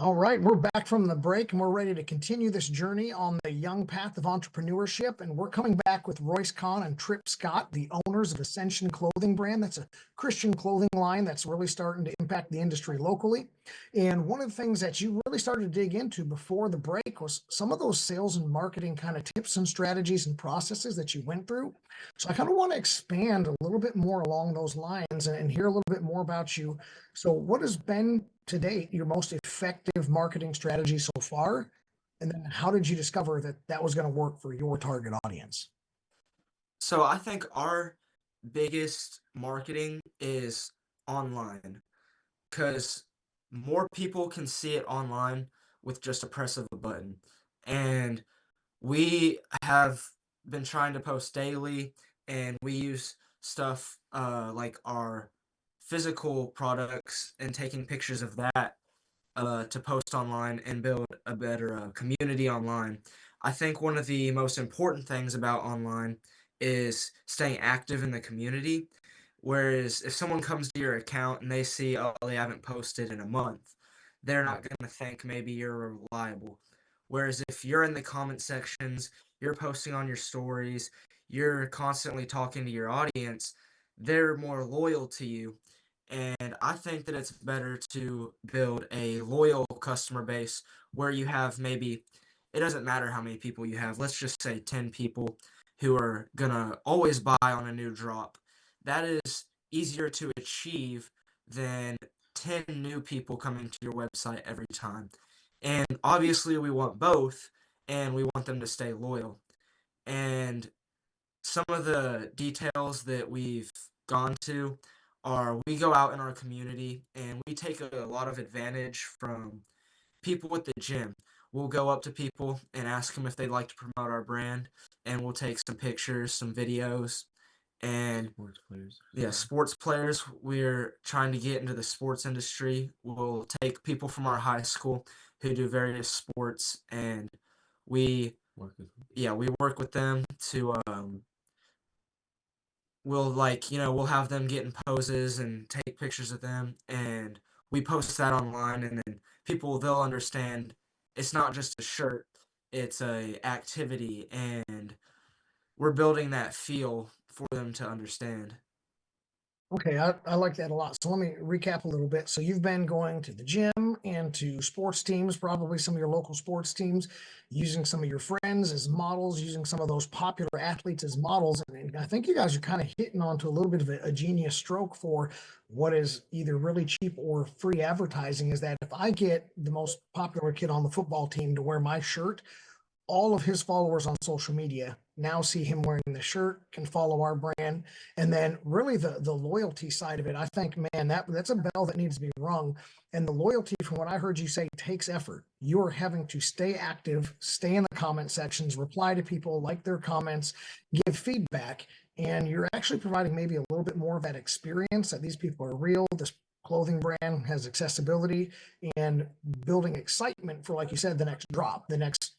All right, we're back from the break and we're ready to continue this journey on the young path of entrepreneurship. And we're coming back with Royce Conn and Trip Scott, the owners of Ascension Clothing brand. That's a Christian clothing line that's really starting to impact the industry locally. And one of the things that you really started to dig into before the break was some of those sales and marketing kind of tips and strategies and processes that you went through. So I kind of want to expand a little bit more along those lines and hear a little bit more about you. So what has been to date your most effective marketing strategy so far? And then how did you discover that that was going to work for your target audience? So I think our biggest marketing is online because more people can see it online with just a press of a button. And we have been trying to post daily, and we use stuff like our physical products and taking pictures of that to post online and build a better community online. I think one of the most important things about online is staying active in the community. Whereas if someone comes to your account and they see, oh, they haven't posted in a month, they're not going to think maybe you're reliable. Whereas if you're in the comment sections, you're posting on your stories, you're constantly talking to your audience, they're more loyal to you. And I think that it's better to build a loyal customer base where you have maybe, it doesn't matter how many people you have, let's just say 10 people who are gonna always buy on a new drop. That is easier to achieve than 10 new people coming to your website every time. And obviously, we want both, and we want them to stay loyal. And some of the details that we've gone to are we go out in our community and we take a lot of advantage from people at the gym. We'll go up to people and ask them if they'd like to promote our brand, and we'll take some pictures, some videos, and Sports players. yeah, sports players. We're trying to get into the sports industry. We'll take people from our high school who do various sports, and we Work with them. yeah, we work with them to we'll we'll have them get in poses and take pictures of them, and we post that online, and then people, they'll understand it's not just a shirt, it's a activity, and we're building that feel for them to understand. Okay, I like that a lot. So let me recap a little bit. So you've been going to the gym and to sports teams, probably some of your local sports teams, using some of your friends as models, using some of those popular athletes as models. And I think you guys are kind of hitting onto a little bit of a genius stroke for what is either really cheap or free advertising, is that if I get the most popular kid on the football team to wear my shirt, all of his followers on social media now see him wearing the shirt, can follow our brand. And then really the loyalty side of it, I think, man, that's a bell that needs to be rung. And the loyalty, from what I heard you say, takes effort. You're having to stay active, stay in the comment sections, reply to people, like their comments, give feedback, and you're actually providing maybe a little bit more of that experience that these people are real. This clothing brand has accessibility, and building excitement for, like you said, the next drop, the next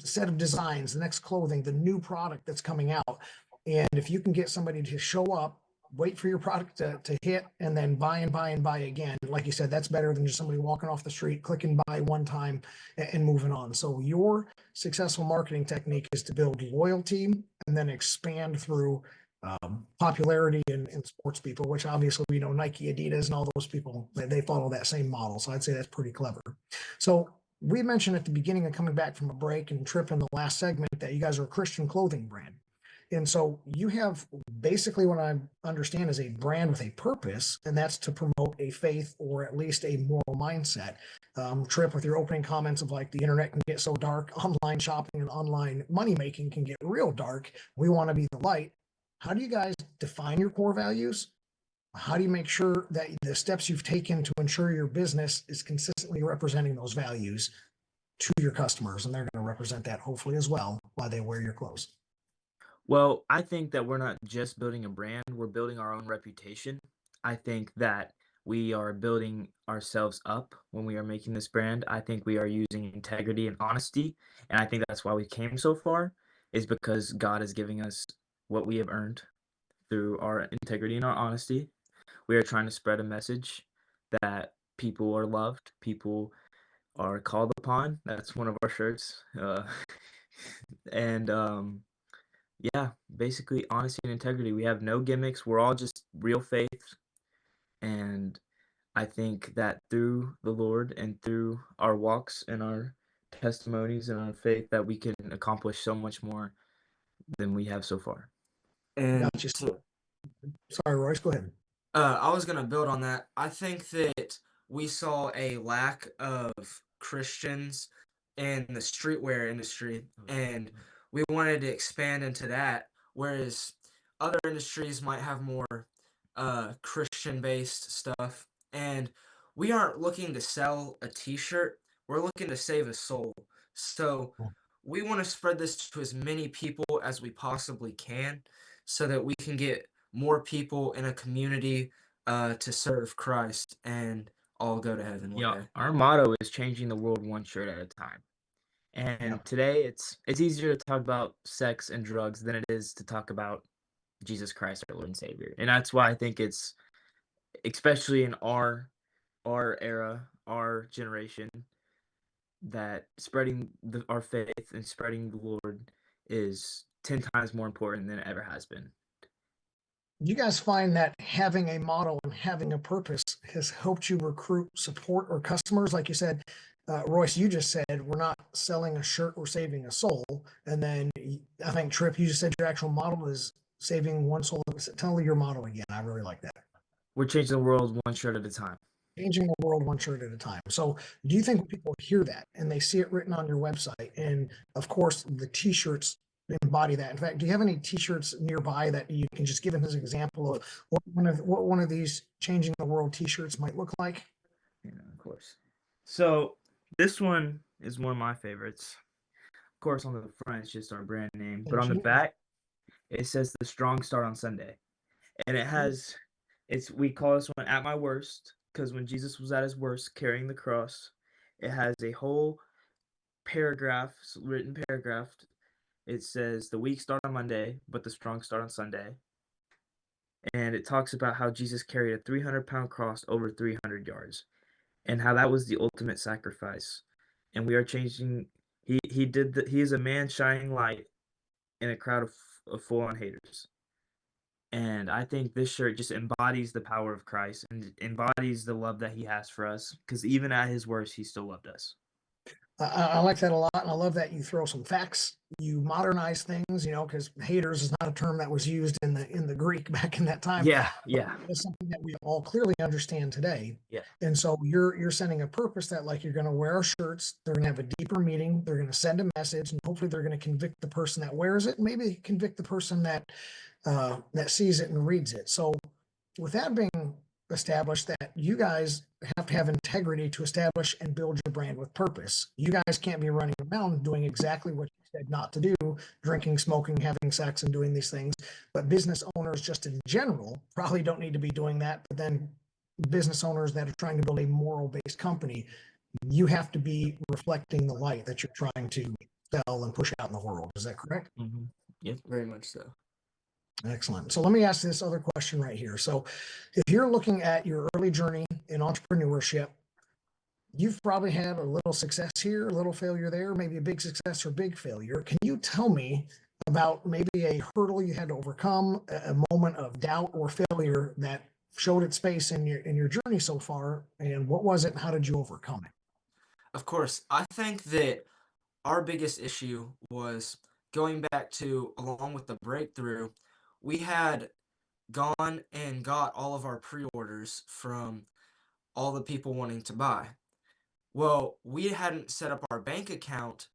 set of designs, the next clothing, the new product that's coming out. And if you can get somebody to show up, wait for your product to hit, and then buy and buy and buy again, like you said, that's better than just somebody walking off the street, clicking buy one time and moving on. So your successful marketing technique is to build loyalty and then expand through popularity in sports people, which obviously we know Nike, Adidas, and all those people, they follow that same model. So I'd say that's pretty clever. So we mentioned at the beginning of coming back from a break and Trip in the last segment that you guys are a Christian clothing brand. And so you have basically, what I understand, is a brand with a purpose, and that's to promote a faith or at least a moral mindset. Trip, with your opening comments of like the internet can get so dark, online shopping and online money making can get real dark. We want to be the light. How do you guys define your core values? How do you make sure that the steps you've taken to ensure your business is consistently representing those values to your customers, and they're going to represent that hopefully as well while they wear your clothes? Well, I think that we're not just building a brand, we're building our own reputation. I think that we are building ourselves up when we are making this brand. I think we are using integrity and honesty, and I think that's why we came so far, is because God is giving us what we have earned through our integrity and our honesty. We are trying to spread a message that people are loved, people are called upon. That's one of our shirts. And yeah, basically honesty and integrity. We have no gimmicks. We're all just real faith. And I think that through the Lord and through our walks and our testimonies and our faith that we can accomplish so much more than we have so far. And Gotcha. to Sorry, Royce, go ahead. I was gonna build on that. I think that we saw a lack of Christians in the streetwear industry, and we wanted to expand into that. Whereas other industries might have more Christian-based stuff, and we aren't looking to sell a T-shirt. We're looking to save a soul. So we want to spread this to as many people as we possibly can, so that we can get more people in a community to serve Christ and all go to heaven one Yeah, day. our motto is changing the world one shirt at a time. Yeah. And today it's easier to talk about sex and drugs than it is to talk about Jesus Christ, our Lord and Savior. And that's why I think it's especially in our era, our generation, that spreading our faith and spreading the Lord is 10 times more important than it ever has been. You guys find that having a motto and having a purpose has helped you recruit support or customers? Like you said, Royce, you just said we're not selling a shirt, we're saving a soul. And then I think Trip, you just said your actual model is saving one soul. Tell me your motto again. I really like that. We're changing the world one shirt at a time. Changing the world one shirt at a time. So, do you think when people hear that and they see it written on your website, and of course the T-shirts embody that? In fact, do you have any T-shirts nearby that you can just give them as an example of what one of these changing the world T-shirts might look like? Yeah, of course. So this one is one of my favorites. Of course, on the front it's just our brand name, but on the back it says the strong start on Sunday, and we call this one at my worst because when Jesus was at his worst carrying the cross, it has a whole written paragraph. It says the weak start on Monday, but the strong start on Sunday. And it talks about how Jesus carried a 300-pound cross over 300 yards and how that was the ultimate sacrifice. And we are changing. He is a man shining light in a crowd of full-on haters. And I think this shirt just embodies the power of Christ and embodies the love that he has for us, because even at his worst, he still loved us. I like that a lot, and I love that you throw some facts. You modernize things, because haters is not a term that was used in the Greek back in that time. Yeah. It's something that we all clearly understand today. Yeah. And so you're sending a purpose that, like, you're going to wear our shirts, they're going to have a deeper meaning, they're going to send a message, and hopefully they're going to convict the person that wears it, and maybe convict the person that sees it and reads it. So with that being established, that you guys have to have integrity to establish and build your brand with purpose. You guys can't be running around doing exactly what you said not to do, drinking, smoking, having sex, and doing these things. But business owners just in general probably don't need to be doing that. But then business owners that are trying to build a moral-based company, you have to be reflecting the light that you're trying to sell and push out in the world. Is that correct? Mm-hmm. Yep, very much so. Excellent. So let me ask this other question right here. So if you're looking at your early journey in entrepreneurship, you've probably had a little success here, a little failure there, maybe a big success or big failure. Can you tell me about maybe a hurdle you had to overcome, a moment of doubt or failure that showed its face in your journey so far, and what was it and how did you overcome it? Of course, I think that our biggest issue was going back to, along with the breakthrough, we had gone and got all of our pre-orders from all the people wanting to buy. Well, we hadn't set up our bank account,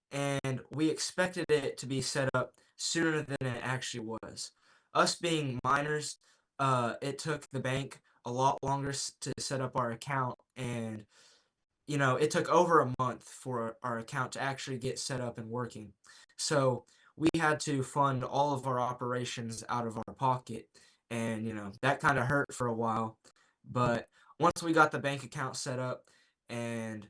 and we expected it to be set up sooner than it actually was. Us being minors, it took the bank a lot longer to set up our account, and it took over a month for our account to actually get set up and working. So we had to fund all of our operations out of our pocket, and that kind of hurt for a while. But once we got the bank account set up and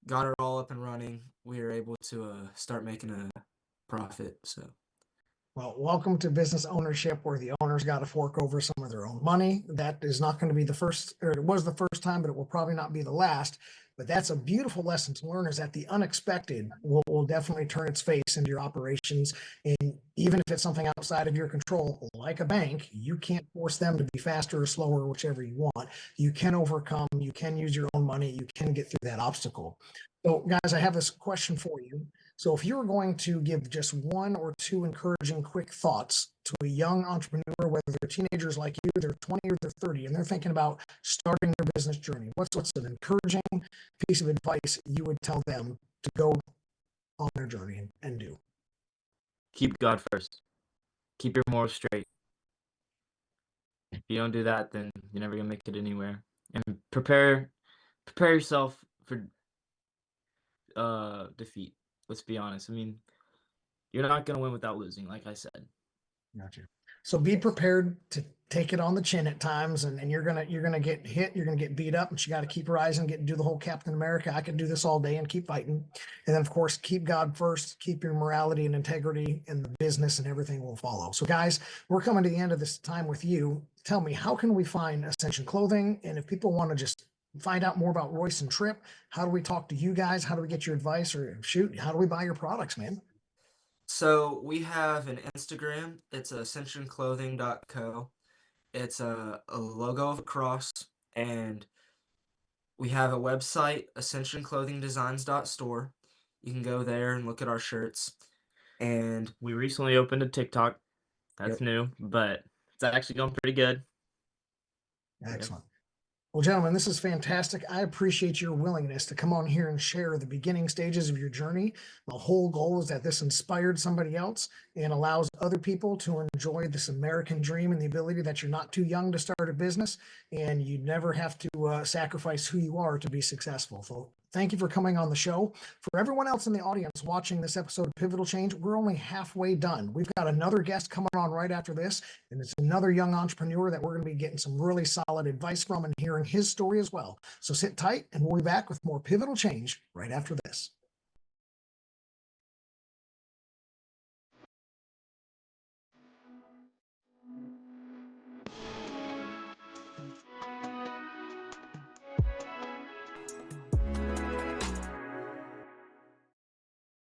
got it all up and running, we were able to start making a profit. So Well, welcome to business ownership where the owner's got to fork over some of their own money. That is not going to be the first, or it was the first time, but it will probably not be the last. But that's a beautiful lesson to learn is that the unexpected will definitely turn its face into your operations. And even if it's something outside of your control, like a bank, you can't force them to be faster or slower, whichever you want. You can overcome, you can use your own money, you can get through that obstacle. So, guys, I have this question for you. So if you were going to give just one or two encouraging quick thoughts to a young entrepreneur, whether they're teenagers like you, they're 20 or they're 30, and they're thinking about starting their business journey, what's an encouraging piece of advice you would tell them to go on their journey and do? Keep God first. Keep your morals straight. If you don't do that, then you're never gonna make it anywhere. And prepare yourself for defeat. Let's be honest. I mean, you're not gonna win without losing, like I said. Gotcha. So be prepared to take it on the chin at times, and you're gonna get hit, you're gonna get beat up, but you got to keep rising, do the whole Captain America. I can do this all day and keep fighting. And then of course, keep God first, keep your morality and integrity, and the business and everything will follow. So guys, we're coming to the end of this time with you. Tell me, how can we find Ascension Clothing? And if people want to just find out more about Royce and Trip, how do we talk to you guys? How do we get your advice, or shoot, how do we buy your products, man? So we have an Instagram. It's ascensionclothing.co. It's a logo of a cross, and we have a website, ascensionclothingdesigns.store. You can go there and look at our shirts. And We recently opened a TikTok. That's Yep. new, but it's actually going pretty good. Excellent. Well, gentlemen, this is fantastic. I appreciate your willingness to come on here and share the beginning stages of your journey. The whole goal is that this inspired somebody else and allows other people to enjoy this American dream and the ability that you're not too young to start a business and you never have to sacrifice who you are to be successful. So thank you for coming on the show. For everyone else in the audience watching this episode of Pivotal Change, we're only halfway done. We've got another guest coming on right after this, and it's another young entrepreneur that we're going to be getting some really solid advice from and hearing his story as well. So sit tight, and we'll be back with more Pivotal Change right after this.